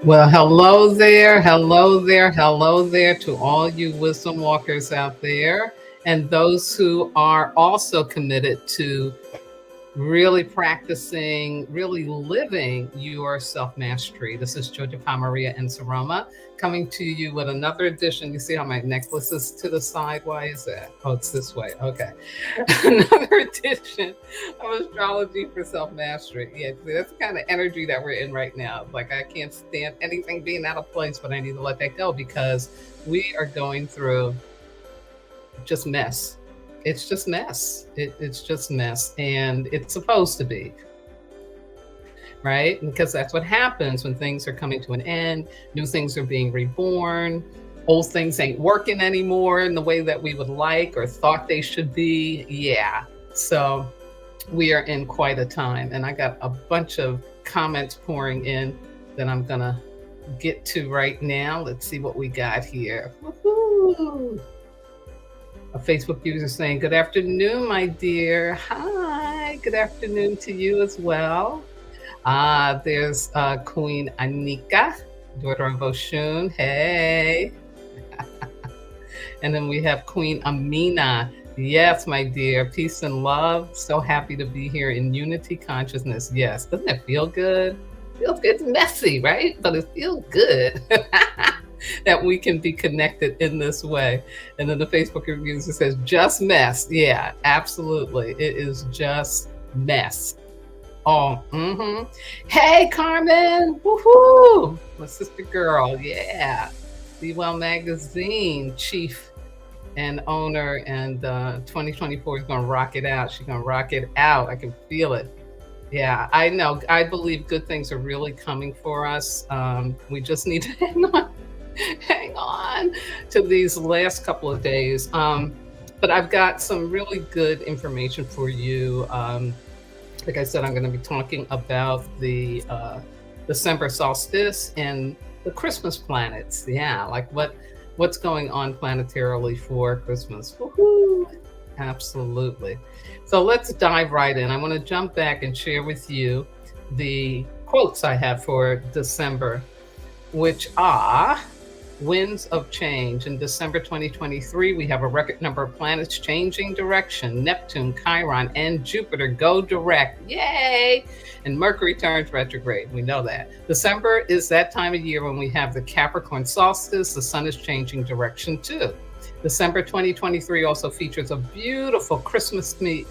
Well, hello there, hello there, hello there to all you wisdom walkers out there, and those who are also committed to really practicing, really living your self mastery. This is Jojopah Maria and Saroma coming to you with another edition. You see how my necklace is to the side? Why is that? Oh, it's this way. Okay. Another edition of Astrology for Self Mastery. Yeah, that's the kind of energy that we're in right now. Like, I can't stand anything being out of place, but I need to let that go because we are going through just mess. It's just mess. It's just mess. And it's supposed to be, right? Because that's what happens when things are coming to an end, new things are being reborn, old things ain't working anymore in the way that we would like or thought they should be. Yeah. So we are in quite a time. And I got a bunch of comments pouring in that I'm going to get to right now. Let's see what we got here. Woo-hoo. A Facebook user saying, good afternoon, my dear. Hi, good afternoon to you as well. There's Queen Anika, daughter of Oshun. Hey. And then we have Queen Amina. Yes, my dear. Peace and love. So happy to be here in unity consciousness. Yes. Doesn't it feel good? Feels good. It's messy, right? But it feels good. That we can be connected in this way. And then the Facebook user says, just mess. Yeah, absolutely. It is just mess. Oh, Hey, Carmen. Woohoo. My sister girl. Yeah. Be Well Magazine chief and owner. And 2024 is going to rock it out. She's going to rock it out. I can feel it. Yeah, I know. I believe good things are really coming for us. We just need to hang on to these last couple of days. But I've got some really good information for you. Like I said, I'm going to be talking about the December solstice and the Christmas planets. Yeah, like what's going on planetarily for Christmas. Woohoo! Absolutely. So let's dive right in. I want to jump back and share with you the quotes I have for December, which are winds of change. In December 2023, we have a record number of planets changing direction. Neptune, Chiron, and Jupiter go direct. Yay! And Mercury turns retrograde. We know that. December is that time of year when we have the Capricorn solstice. The sun is changing direction too. December 2023 also features a beautiful Christmassy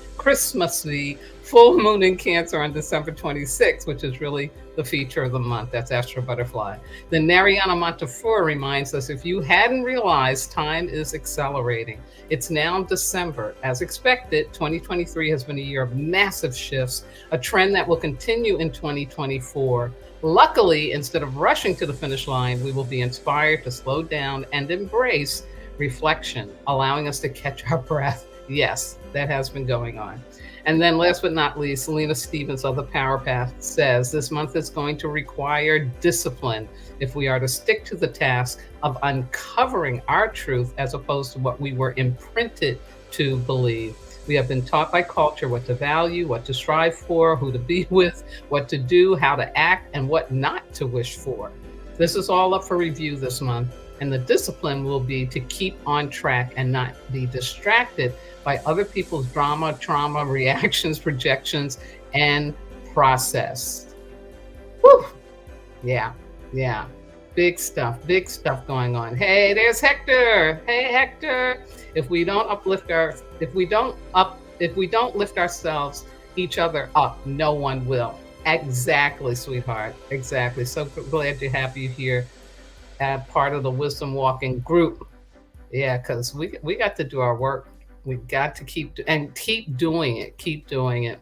full moon in Cancer on December 26th, which is really the feature of the month. That's Astrobutterfly. The Narayana Montufar reminds us, if you hadn't realized, time is accelerating. It's now December. As expected, 2023 has been a year of massive shifts, a trend that will continue in 2024. Luckily, instead of rushing to the finish line, we will be inspired to slow down and embrace reflection, allowing us to catch our breath. Yes, that has been going on. And then last but not least, Lena Stevens of the Power Path says this month is going to require discipline if we are to stick to the task of uncovering our truth as opposed to what we were imprinted to believe. We have been taught by culture what to value, what to strive for, who to be with, what to do, how to act, and what not to wish for. This is all up for review this month. And the discipline will be to keep on track and not be distracted by other people's drama, trauma, reactions, projections, and process. Whew. Yeah. Big stuff going on. Hey, there's Hector. Hey, Hector. If we don't lift ourselves, each other up, no one will. Exactly, sweetheart. Exactly. So glad to have you here. Part of the wisdom walking group. Yeah, because we got to do our work. We got to keep doing it.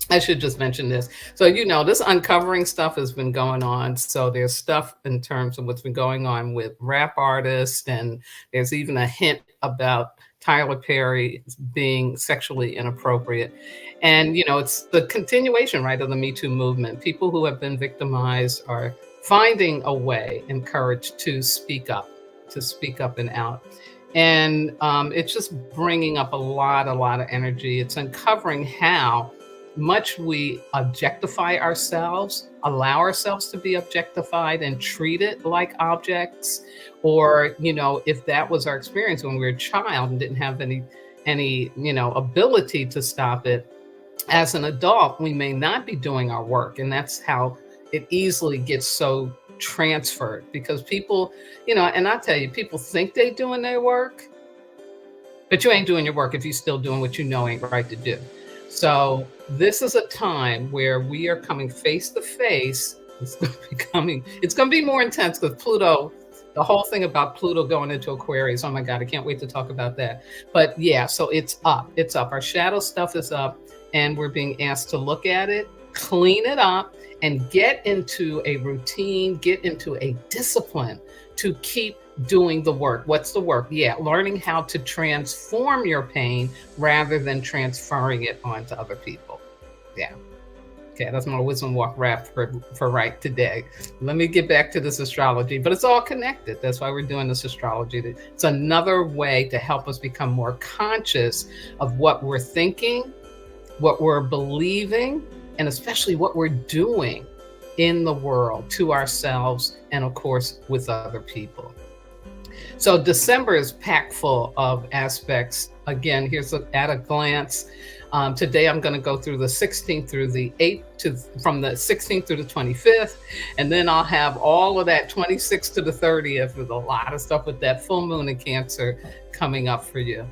I should just mention this. So, this uncovering stuff has been going on. So there's stuff in terms of what's been going on with rap artists, and there's even a hint about Tyler Perry being sexually inappropriate. And, it's the continuation, right, of the Me Too movement. People who have been victimized are finding a way and courage to speak up and out. And it's just bringing up a lot of energy. It's uncovering how much we objectify ourselves, allow ourselves to be objectified and treated like objects, or if that was our experience when we were a child and didn't have any ability to stop it, as an adult we may not be doing our work, and that's how it easily gets so transferred, because people, and I tell you, people think they doing their work, but you ain't doing your work if you're still doing what you know ain't right to do. So this is a time where we are coming face to face. It's going to be more intense because Pluto, the whole thing about Pluto going into Aquarius. Oh my God, I can't wait to talk about that. But yeah, so it's up. Our shadow stuff is up, and we're being asked to look at it, clean it up, and get into a routine, get into a discipline to keep doing the work. What's the work? Yeah, learning how to transform your pain rather than transferring it onto other people. Yeah. Okay, that's my wisdom walk wrap for right today. Let me get back to this astrology, but it's all connected. That's why we're doing this astrology. It's another way to help us become more conscious of what we're thinking, what we're believing, and especially what we're doing in the world to ourselves and, of course, with other people. So December is packed full of aspects. Again, here's at a glance. Today I'm going to go through the 16th through the 8th, from the 16th through the 25th, and then I'll have all of that 26th to the 30th with a lot of stuff with that full moon in Cancer coming up for you.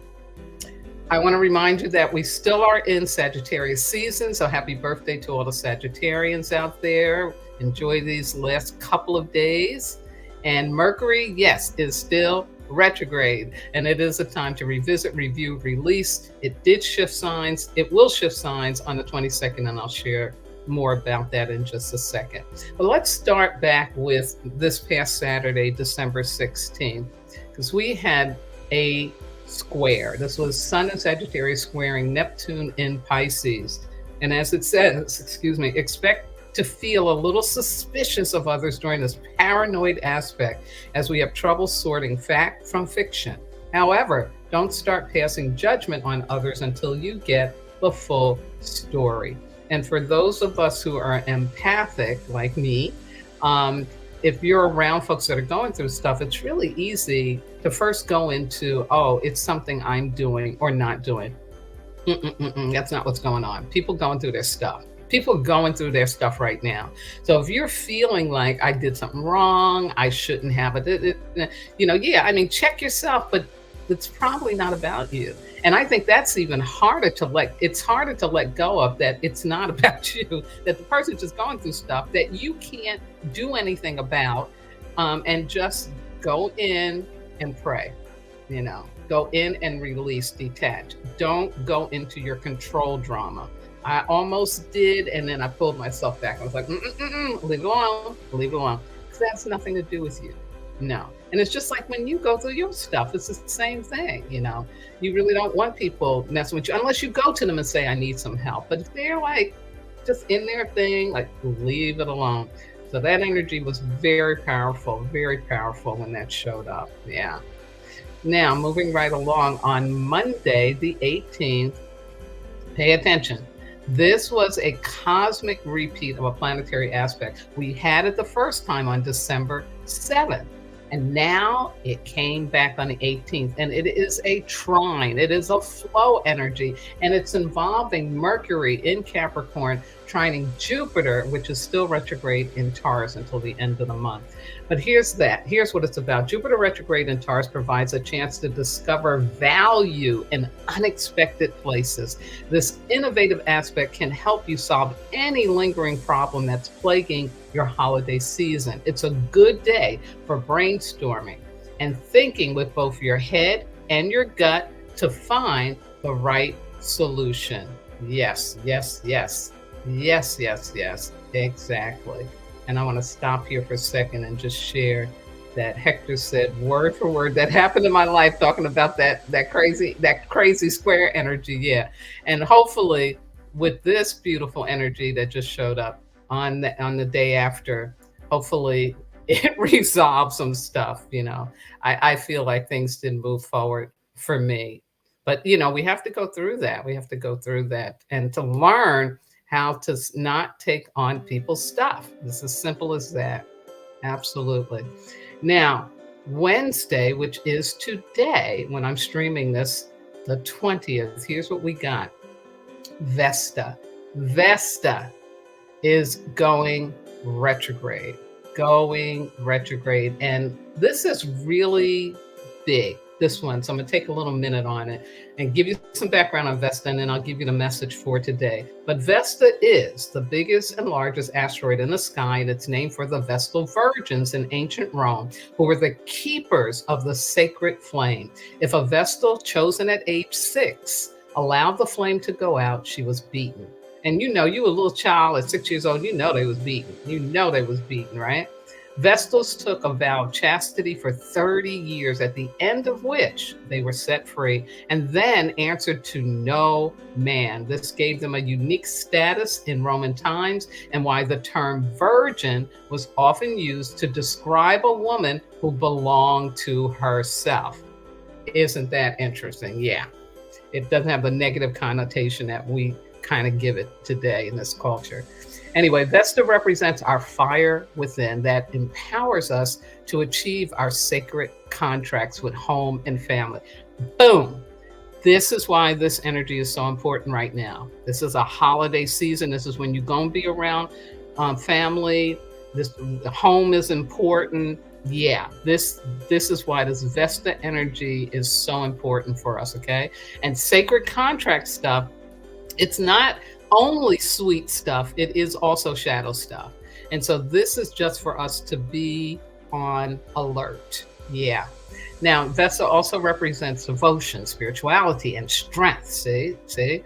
I want to remind you that we still are in Sagittarius season, so happy birthday to all the Sagittarians out there. Enjoy these last couple of days. And Mercury, yes, is still retrograde, and it is a time to revisit, review, release. It did shift signs. It will shift signs on the 22nd, and I'll share more about that in just a second. But let's start back with this past Saturday, December 16th, because we had a square. This was Sun in Sagittarius squaring Neptune in Pisces. And as it says, expect to feel a little suspicious of others during this paranoid aspect, as we have trouble sorting fact from fiction. However, don't start passing judgment on others until you get the full story. And for those of us who are empathic, like me, if you're around folks that are going through stuff, it's really easy to first go into, oh, it's something I'm doing or not doing. That's not what's going on. People going through their stuff. People are going through their stuff right now. So if you're feeling like I did something wrong, I shouldn't have it, check yourself, but it's probably not about you. And I think that's even harder to let go of, that it's not about you, that the person's just going through stuff that you can't do anything about, and just go in and pray, go in and release, detach. Don't go into your control drama. I almost did, and then I pulled myself back. I was like, leave it alone, because that has nothing to do with you. No. And it's just like when you go through your stuff, it's the same thing, You really don't want people messing with you unless you go to them and say, I need some help. But if they're like just in their thing, like, leave it alone. So that energy was very powerful when that showed up. Yeah. Now, moving right along, on Monday, the 18th, pay attention. This was a cosmic repeat of a planetary aspect. We had it the first time on December 7th, and now it came back on the 18th, and it is a trine. It is a flow energy, and it's involving Mercury in Capricorn trining Jupiter, which is still retrograde in Taurus until the end of the month. But here's what it's about. Jupiter retrograde in Taurus provides a chance to discover value in unexpected places. This innovative aspect can help you solve any lingering problem that's plaguing your holiday season. It's a good day for brainstorming and thinking with both your head and your gut to find the right solution. Yes, exactly. And I want to stop here for a second and just share that Hector said word for word that happened in my life, talking about that crazy square energy. Yeah. And hopefully with this beautiful energy that just showed up on the day after, hopefully it resolves some stuff, you know. I feel like things didn't move forward for me. But you know, we have to go through that. We have to go through that and to learn how to not take on people's stuff. It's as simple as that. Absolutely. Now, Wednesday, which is today, when I'm streaming this, the 20th, here's what we got. Vesta. Vesta is going retrograde. And this is really big, this one. So I'm going to take a little minute on it and give you some background on Vesta, and then I'll give you the message for today. But Vesta is the biggest and largest asteroid in the sky, and it's named for the Vestal Virgins in ancient Rome, who were the keepers of the sacred flame. If a Vestal chosen at age 6 allowed the flame to go out, she was beaten. And you know, you a little child at 6 years old, you know they was beaten. You know they was beaten, right? Vestals took a vow of chastity for 30 years, at the end of which they were set free and then answered to no man. This gave them a unique status in Roman times, and why the term virgin was often used to describe a woman who belonged to herself. Isn't that interesting? Yeah. It doesn't have the negative connotation that we kind of give it today in this culture. Anyway, Vesta represents our fire within that empowers us to achieve our sacred contracts with home and family. Boom. This is why this energy is so important right now. This is a holiday season. This is when you're going to be around family. The home is important. Yeah, this is why this Vesta energy is so important for us, okay? And sacred contract stuff, it's not only sweet stuff, it is also shadow stuff. And so this is just for us to be on alert. Yeah. Now, Vesta also represents devotion, spirituality, and strength. See?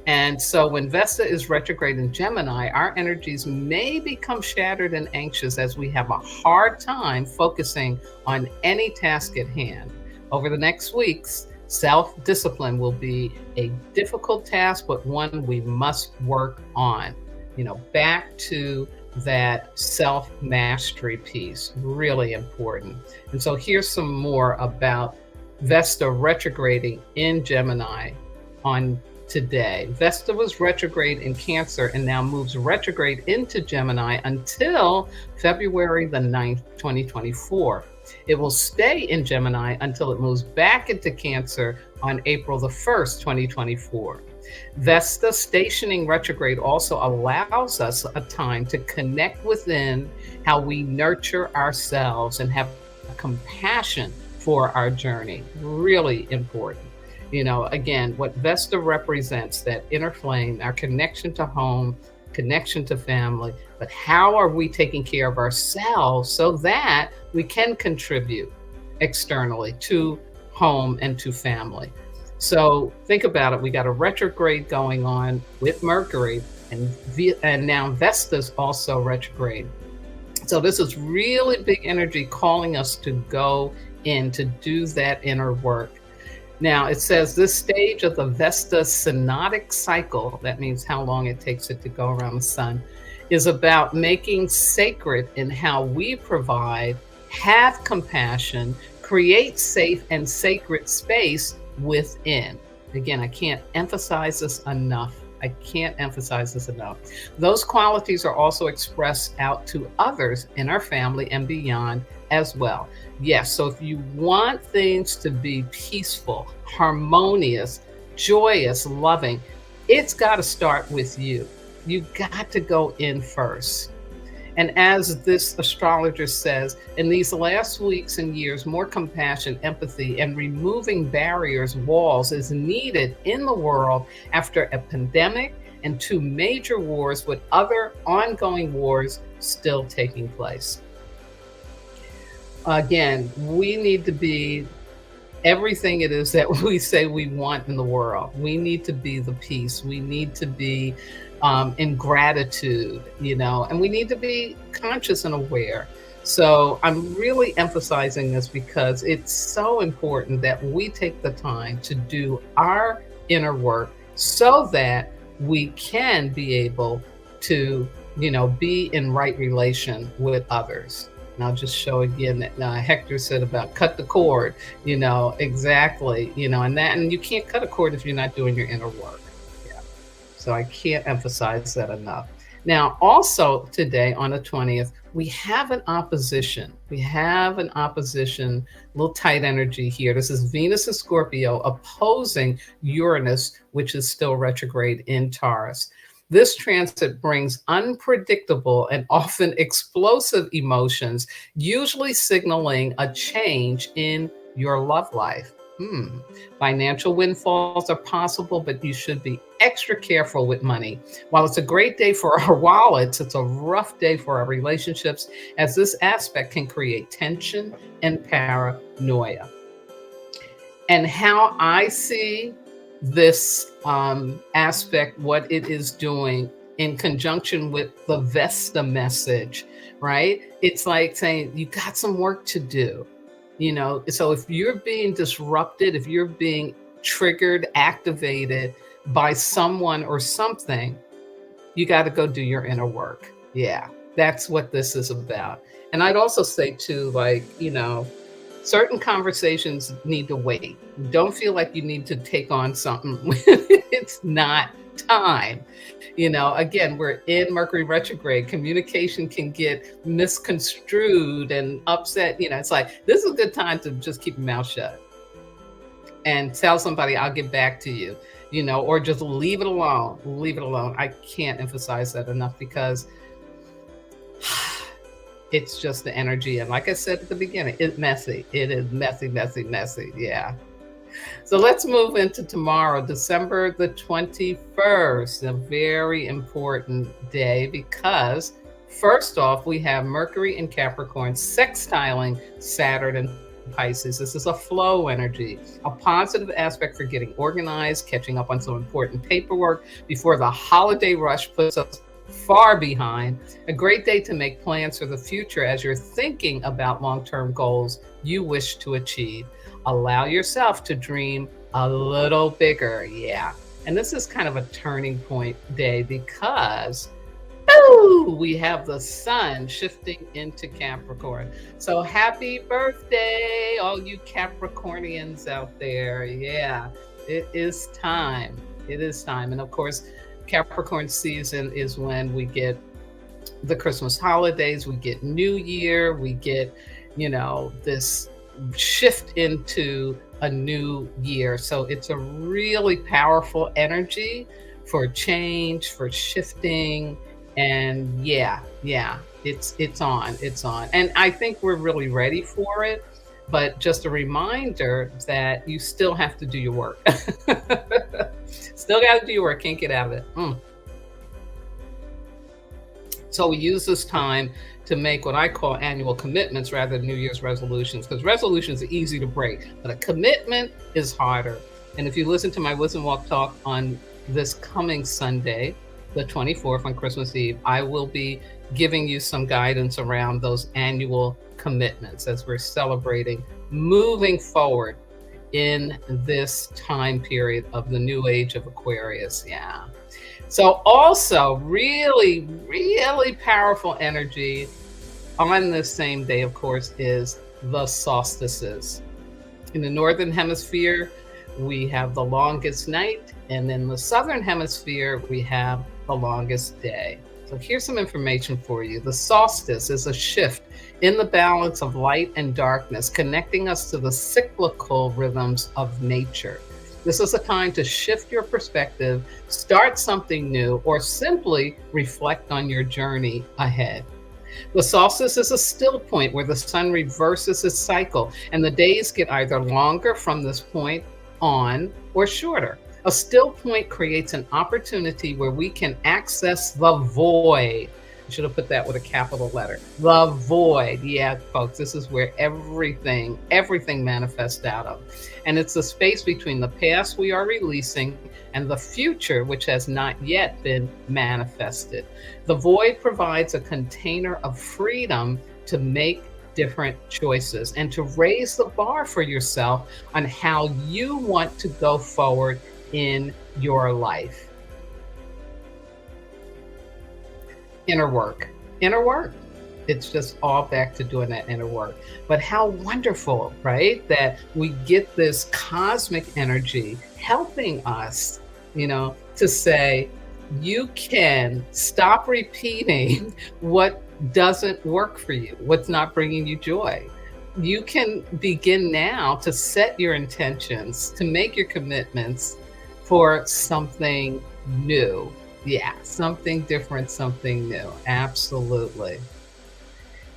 And so when Vesta is retrograde in Gemini, our energies may become shattered and anxious as we have a hard time focusing on any task at hand. Over the next weeks, self-discipline will be a difficult task, but one we must work on. You know, back to that self-mastery piece, really important. And so here's some more about Vesta retrograding in Gemini on today. Vesta was retrograde in Cancer and now moves retrograde into Gemini until February the 9th, 2024. It will stay in Gemini until it moves back into Cancer on April the 1st, 2024. Vesta stationing retrograde also allows us a time to connect within, how we nurture ourselves and have compassion for our journey. Really important. You know, again, what Vesta represents, that inner flame, our connection to home, connection to family, but how are we taking care of ourselves so that we can contribute externally to home and to family? So think about it. We got a retrograde going on with Mercury, and now Vesta's also retrograde. So this is really big energy calling us to go in to do that inner work. Now it says this stage of the Vesta synodic cycle, that means how long it takes it to go around the sun, is about making sacred in how we provide, have compassion, create safe and sacred space within. Again, I can't emphasize this enough. Those qualities are also expressed out to others in our family and beyond as well. Yes, so if you want things to be peaceful, harmonious, joyous, loving, it's got to start with you. You got to go in first. And as this astrologer says, in these last weeks and years, more compassion, empathy, and removing barriers, walls is needed in the world after a pandemic and 2 major wars, with other ongoing wars still taking place. Again, we need to be everything it is that we say we want in the world. We need to be the peace. We need to be in gratitude, you know, and we need to be conscious and aware. So I'm really emphasizing this because it's so important that we take the time to do our inner work so that we can be able to, be in right relation with others. And I'll just show again that Hector said about cut the cord, exactly, and you can't cut a cord if you're not doing your inner work. Yeah. So I can't emphasize that enough. Now, also today on the 20th, we have an opposition. A little tight energy here. This is Venus and Scorpio opposing Uranus, which is still retrograde in Taurus. This transit brings unpredictable and often explosive emotions, usually signaling a change in your love life. Financial windfalls are possible, but you should be extra careful with money. While it's a great day for our wallets, it's a rough day for our relationships, as this aspect can create tension and paranoia. And how I see this aspect, what it is doing in conjunction with the Vesta message, right? It's like saying you got some work to do. So if you're being disrupted, if you're being triggered, activated by someone or something, you got to go do your inner work. Yeah, that's what this is about. And I'd also say too, certain conversations need to wait. Don't feel like you need to take on something when it's not time. Again, we're in Mercury retrograde. Communication can get misconstrued and upset. It's like, this is a good time to just keep your mouth shut and tell somebody, I'll get back to you, or just leave it alone. Leave it alone. I can't emphasize that enough because it's just the energy. And like I said at the beginning, it's messy. It is messy, messy, messy. Yeah. So let's move into tomorrow, December the 21st, a very important day because first off, we have Mercury in Capricorn sextiling Saturn and Pisces. This is a flow energy, a positive aspect for getting organized, catching up on some important paperwork before the holiday rush puts us far behind. A great day to make plans for the future as you're thinking about long-term goals you wish to achieve. Allow yourself to dream a little bigger. Yeah. And this is kind of a turning point day because we have the sun shifting into Capricorn. So happy birthday, all you Capricornians out there. Yeah, it is time. It is time. And of course, Capricorn season is when we get the Christmas holidays, we get New Year, we get, this shift into a new year. So it's a really powerful energy for change, for shifting. And yeah, it's on. And I think we're really ready for it. But just a reminder that you still have to do your work. Still got to do your work. Can't get out of it. So we use this time to make what I call annual commitments rather than New Year's resolutions, because resolutions are easy to break, but a commitment is harder. And if you listen to my Wisdom Walk talk on this coming Sunday, the 24th on Christmas Eve, I will be giving you some guidance around those annual commitments as we're celebrating moving forward in this time period of the new age of Aquarius. Yeah. So also really, really powerful energy on this same day, of course, is the solstices. In the Northern Hemisphere, we have the longest night, and in the Southern Hemisphere, we have the longest day. So here's some information for you. The solstice is a shift in the balance of light and darkness, connecting us to the cyclical rhythms of nature. This is a time to shift your perspective, start something new, or simply reflect on your journey ahead. The solstice is a still point where the sun reverses its cycle and the days get either longer from this point on or shorter. A still point creates an opportunity where we can access the void. I should have put that with a capital letter. The void. Yeah, folks, this is where everything manifests out of. And it's the space between the past we are releasing and the future which has not yet been manifested. The void provides a container of freedom to make different choices and to raise the bar for yourself on how you want to go forward in your life. Inner work. Inner work. It's just all back to doing that inner work. But how wonderful, right? That we get this cosmic energy helping us, to say, you can stop repeating what doesn't work for you, what's not bringing you joy. You can begin now to set your intentions, to make your commitments for something new. Yeah, something different, something new. Absolutely.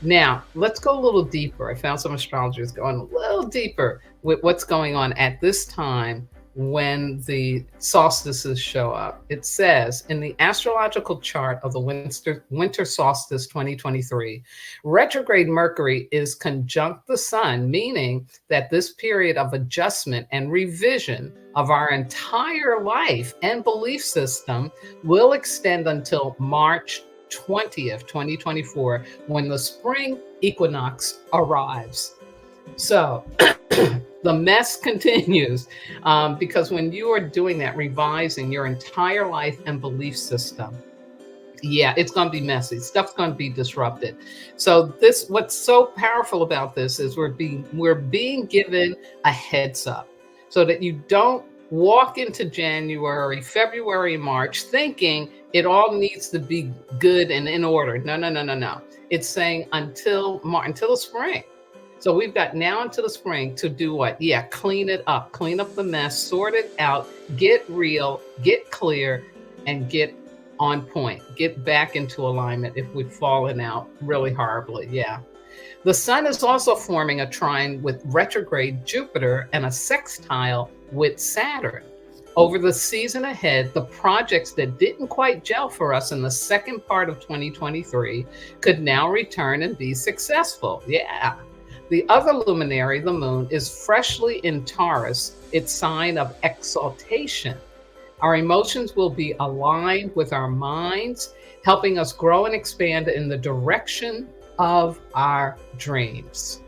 Now, let's go a little deeper. I found some astrologers going a little deeper with what's going on at this time when the solstices show up. It says in the astrological chart of the winter solstice 2023, retrograde Mercury is conjunct the sun, meaning that this period of adjustment and revision of our entire life and belief system will extend until March 20th, 2024, when the spring equinox arrives. So the mess continues because when you are doing that, revising your entire life and belief system, yeah, it's going to be messy. Stuff's going to be disrupted. So what's so powerful about this is we're being given a heads up so that you don't walk into January, February, March thinking it all needs to be good and in order. No. It's saying until the spring. So we've got now until the spring to do what? Yeah, clean up the mess, sort it out, get real, get clear, and get on point. Get back into alignment if we've fallen out really horribly. Yeah. The sun is also forming a trine with retrograde Jupiter and a sextile with Saturn. Over the season ahead, the projects that didn't quite gel for us in the second part of 2023 could now return and be successful. Yeah. The other luminary, the moon, is freshly in Taurus, its sign of exaltation. Our emotions will be aligned with our minds, helping us grow and expand in the direction of our dreams.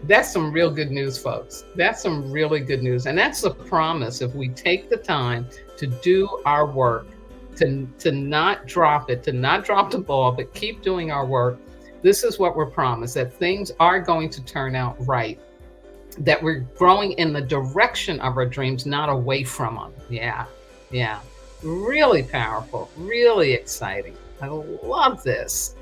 That's some real good news, folks. That's some really good news. And that's the promise if we take the time to do our work, to not drop it, to not drop the ball, but keep doing our work. This is what we're promised, that things are going to turn out right, that we're growing in the direction of our dreams, not away from them. Yeah. Really powerful, really exciting. I love this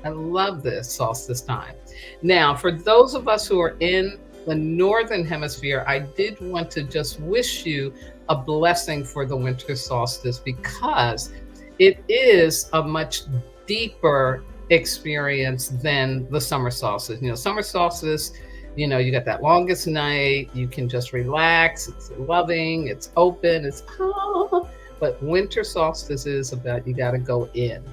solstice time. Now, for those of us who are in the Northern Hemisphere, I did want to just wish you a blessing for the winter solstice because it is a much deeper experience than the summer solstice. Summer solstice, you got that longest night, you can just relax, it's loving, it's open, but winter solstice is about, you got to go in.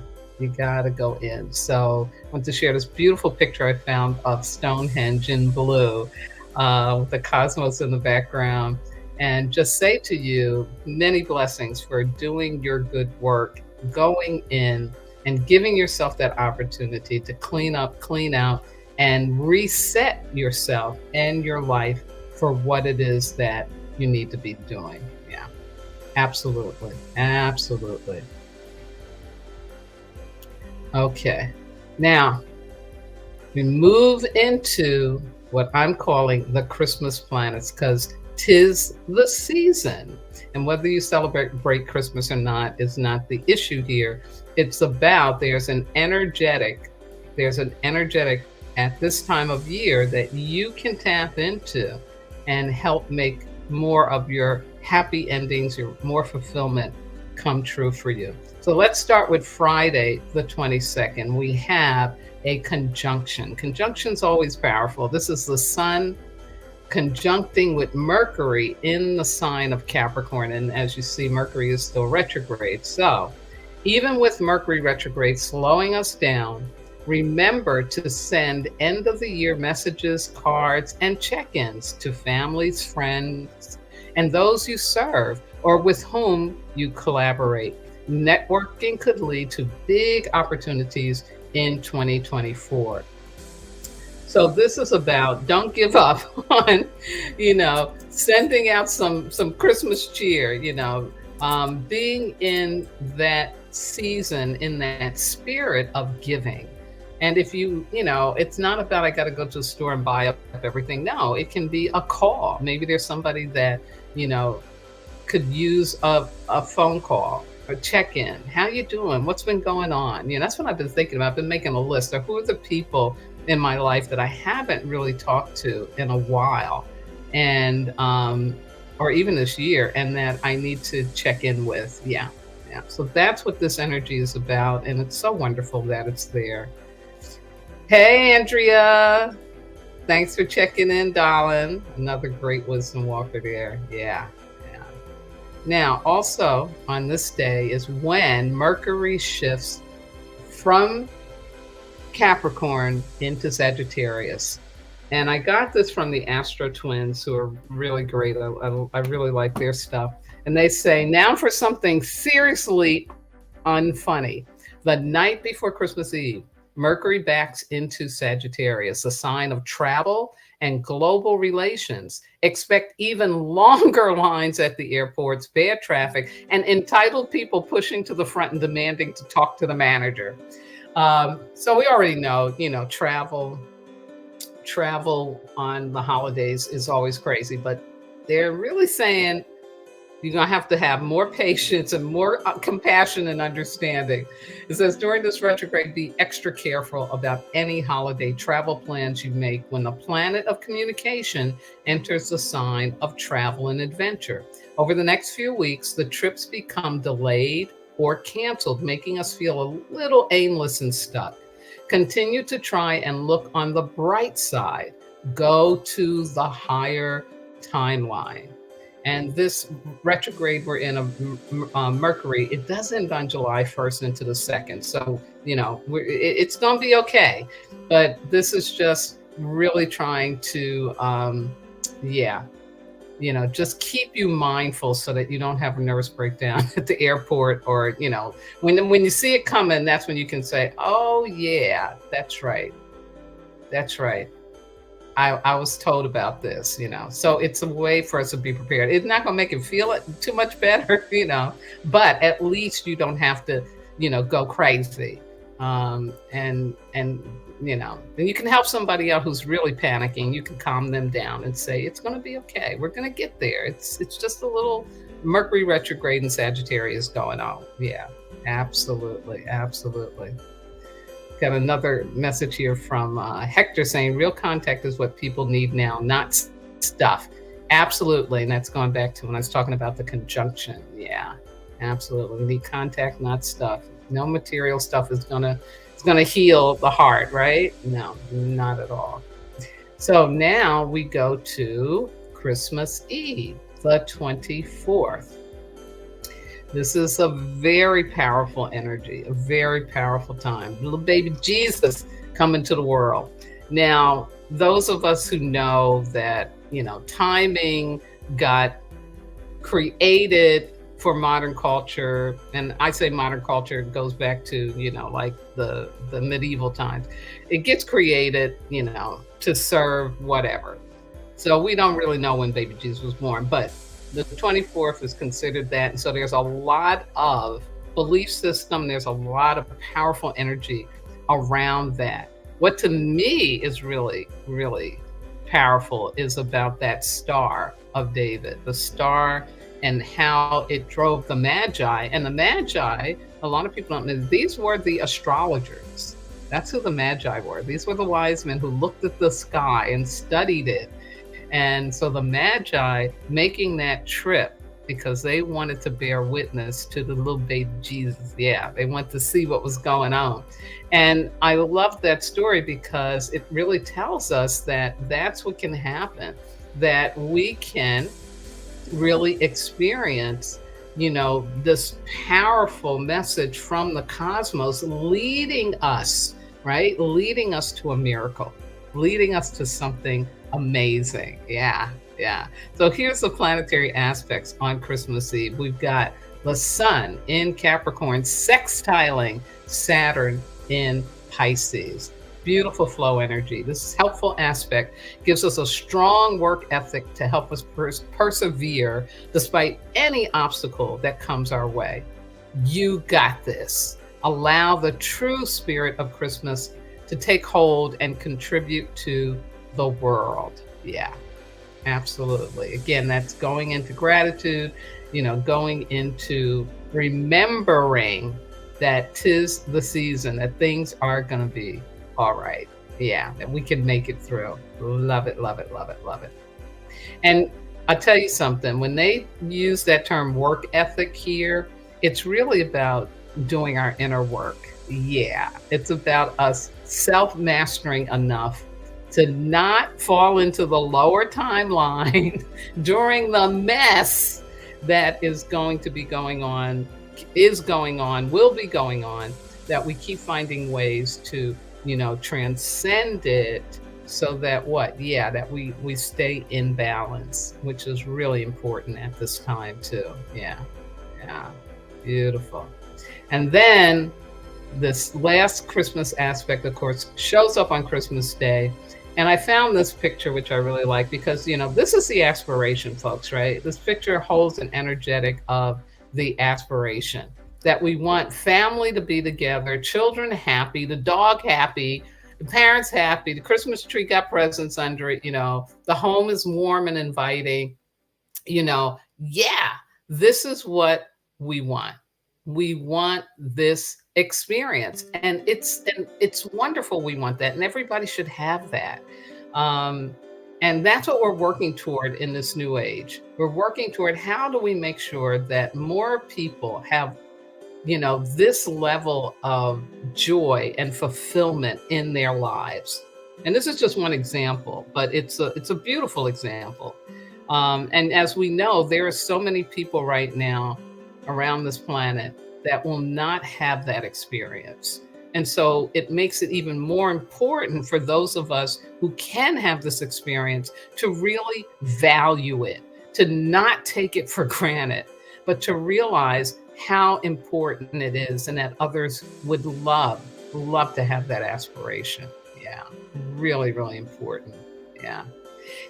So I want to share this beautiful picture I found of Stonehenge in blue with the cosmos in the background, and just say to you, many blessings for doing your good work, going in and giving yourself that opportunity to clean up, clean out, and reset yourself and your life for what it is that you need to be doing. Yeah, absolutely. Okay, now we move into what I'm calling the Christmas planets, because 'tis the season. And whether you celebrate Christmas or not is not the issue here. It's about there's an energetic at this time of year that you can tap into and help make more of your happy endings, your more fulfillment come true for you. So let's start with Friday, the 22nd. We have a conjunction. Conjunction's always powerful. This is the sun conjuncting with Mercury in the sign of Capricorn. And as you see, Mercury is still retrograde. So even with Mercury retrograde slowing us down, remember to send end of the year messages, cards, and check-ins to families, friends, and those you serve or with whom you collaborate. Networking could lead to big opportunities in 2024. So this is about don't give up on, sending out some Christmas cheer, being in that season, in that spirit of giving. And if it's not about I got to go to the store and buy up everything. No, it can be a call. Maybe there's somebody that, could use a phone call or check in. How you doing? What's been going on? That's what I've been thinking about. I've been making a list of who are the people in my life that I haven't really talked to in a while, and or even this year, and that I need to check in with. Yeah. So that's what this energy is about, and it's so wonderful that it's there. Hey, Andrea. Thanks for checking in, darling. Another great wisdom walker there. Yeah. Now, also on this day is when Mercury shifts from Capricorn into Sagittarius. And I got this from the Astro Twins, who are really great. I really like their stuff. And they say, now for something seriously unfunny. The night before Christmas Eve, Mercury backs into Sagittarius, a sign of travel and global relations. Expect even longer lines at the airports, bad traffic, and entitled people pushing to the front and demanding to talk to the manager. So we already know, travel on the holidays is always crazy, but they're really saying you're going to have more patience and more compassion and understanding. It says during this retrograde, be extra careful about any holiday travel plans you make when the planet of communication enters the sign of travel and adventure. Over the next few weeks, the trips become delayed or canceled, making us feel a little aimless and stuck. Continue to try and look on the bright side. Go to the higher timeline. And this retrograde we're in of Mercury, it does end on July 1st into the 2nd. So, it's going to be okay. But this is just really trying to, just keep you mindful so that you don't have a nervous breakdown at the airport, or, when you see it coming, that's when you can say, oh, yeah, that's right. That's right. I was told about this, so it's a way for us to be prepared. It's not going to make it feel too much better, but at least you don't have to, go crazy. And you can help somebody out who's really panicking. You can calm them down and say, it's going to be okay. We're going to get there. It's just a little Mercury retrograde and Sagittarius going on. Yeah, absolutely. Absolutely. Got another message here from Hector saying, real contact is what people need now, not stuff. Absolutely. And that's going back to when I was talking about the conjunction. Yeah, absolutely. We need contact, not stuff. No material stuff is going to heal the heart, right? No, not at all. So now we go to Christmas Eve, the 24th. This is a very powerful energy, a very powerful time. Little baby Jesus coming to the world. Now, those of us who know that, timing got created for modern culture, and I say modern culture goes back to, like the medieval times. It gets created, to serve whatever. So we don't really know when baby Jesus was born, but the 24th is considered that. And so there's a lot of belief system. There's a lot of powerful energy around that. What to me is really, really powerful is about that star of David, the star, and how it drove the Magi. And the Magi, a lot of people don't know, these were the astrologers. That's who the Magi were. These were the wise men who looked at the sky and studied it. And so the Magi making that trip because they wanted to bear witness to the little baby Jesus. Yeah, they wanted to see what was going on. And I love that story because it really tells us that that's what can happen, that we can really experience, this powerful message from the cosmos leading us, right? Leading us to a miracle, leading us to something amazing. Yeah. So here's the planetary aspects on Christmas Eve. We've got The sun in Capricorn sextiling Saturn in Pisces. Beautiful flow energy. This helpful aspect gives us a strong work ethic to help us persevere despite any obstacle that comes our way. You got this. Allow the true spirit of Christmas to take hold and contribute to the world. Yeah, absolutely. Again, that's going into gratitude, going into remembering that 'tis the season, that things are going to be all right. Yeah, that we can make it through. Love it, love it, love it, love it. And I'll tell you something, when they use that term work ethic here, it's really about doing our inner work. Yeah, it's about us self mastering enough to not fall into the lower timeline during the mess that is going to be going on, is going on, will be going on, that we keep finding ways to, transcend it so that what? Yeah, that we stay in balance, which is really important at this time too. Yeah. Yeah. Beautiful. And then this last Christmas aspect, of course, shows up on Christmas Day. And I found this picture, which I really like, because, this is the aspiration, folks, right? This picture holds an energetic of the aspiration that we want family to be together, children happy, the dog happy, the parents happy, the Christmas tree got presents under it, the home is warm and inviting, yeah, this is what we want. We want this experience, and it's wonderful. We want that, and everybody should have that. Um, and that's what we're working toward in this new age. We're working toward how do we make sure that more people have, this level of joy and fulfillment in their lives. And this is just one example, but it's a beautiful example. And as we know, there are so many people right now around this planet that will not have that experience. And so it makes it even more important for those of us who can have this experience to really value it, to not take it for granted, but to realize how important it is and that others would love to have that aspiration. Yeah, really, really important. Yeah.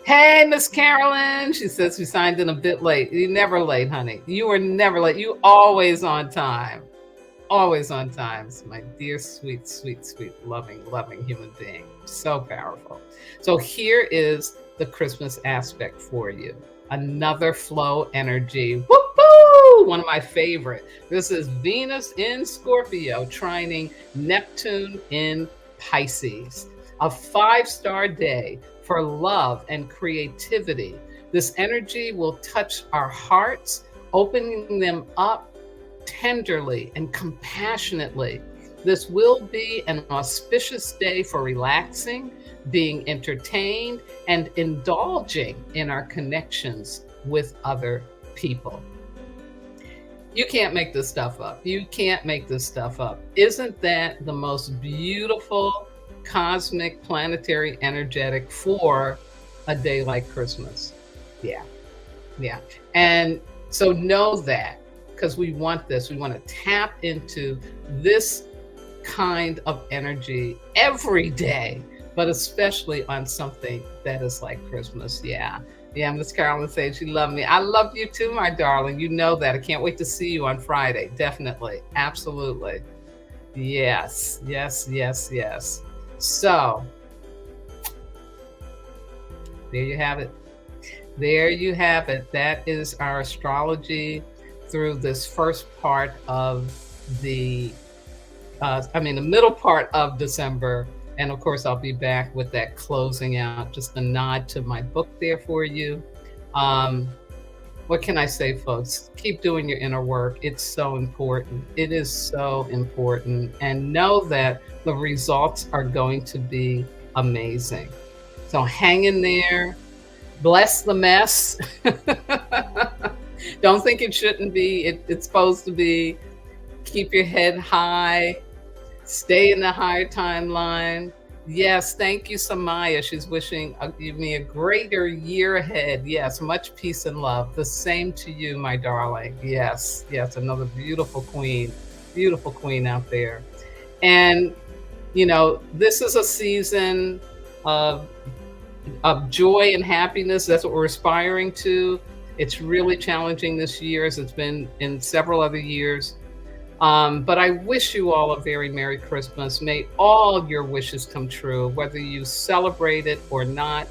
Hey, Miss Carolyn. She says we signed in a bit late. You're never late, honey. You are never late. You always on time. Always on time. My dear, sweet, sweet, sweet, loving, loving human being. So powerful. So here is the Christmas aspect for you. Another flow energy. Woo-hoo! One of my favorite. This is Venus in Scorpio, trining Neptune in Pisces. A 5-star day for love and creativity. This energy will touch our hearts, opening them up tenderly and compassionately. This will be an auspicious day for relaxing, being entertained, and indulging in our connections with other people. You can't make this stuff up. You can't make this stuff up. Isn't that the most beautiful cosmic planetary energetic for a day like Christmas? Yeah. Yeah. And so know that, because we want this. We want to tap into this kind of energy every day, but especially on something that is like Christmas. Yeah. Yeah, Miss Carolyn says she loved me. I love you too, my darling. You know that. I can't wait to see you on Friday. Definitely. Absolutely. Yes, yes, yes, yes. So there you have it. There you have it. That is our astrology through this first part of the middle part of December. And of course, I'll be back with that closing out, just a nod to my book there for you. What can I say, folks? Keep doing your inner work. It's so important. It is so important. And know that the results are going to be amazing. So hang in there. Bless the mess. Don't think it shouldn't be. It's supposed to be. Keep your head high. Stay in the higher timeline. Yes, thank you, Samaya. She's wishing me a greater year ahead. Yes, much peace and love. The same to you, my darling. Yes, yes, another beautiful queen out there. And, this is a season of joy and happiness. That's what we're aspiring to. It's really challenging this year, as it's been in several other years. But I wish you all a very Merry Christmas. May all your wishes come true, whether you celebrate it or not,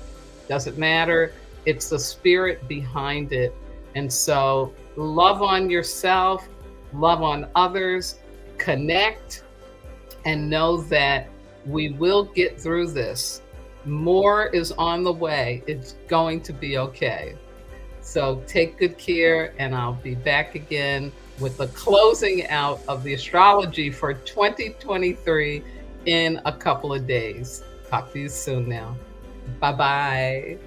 doesn't matter. It's the spirit behind it. And so love on yourself, love on others, connect, and know that we will get through this. More is on the way. It's going to be okay. So take good care, and I'll be back again with the closing out of the astrology for 2023 in a couple of days. Talk to you soon now. Bye bye.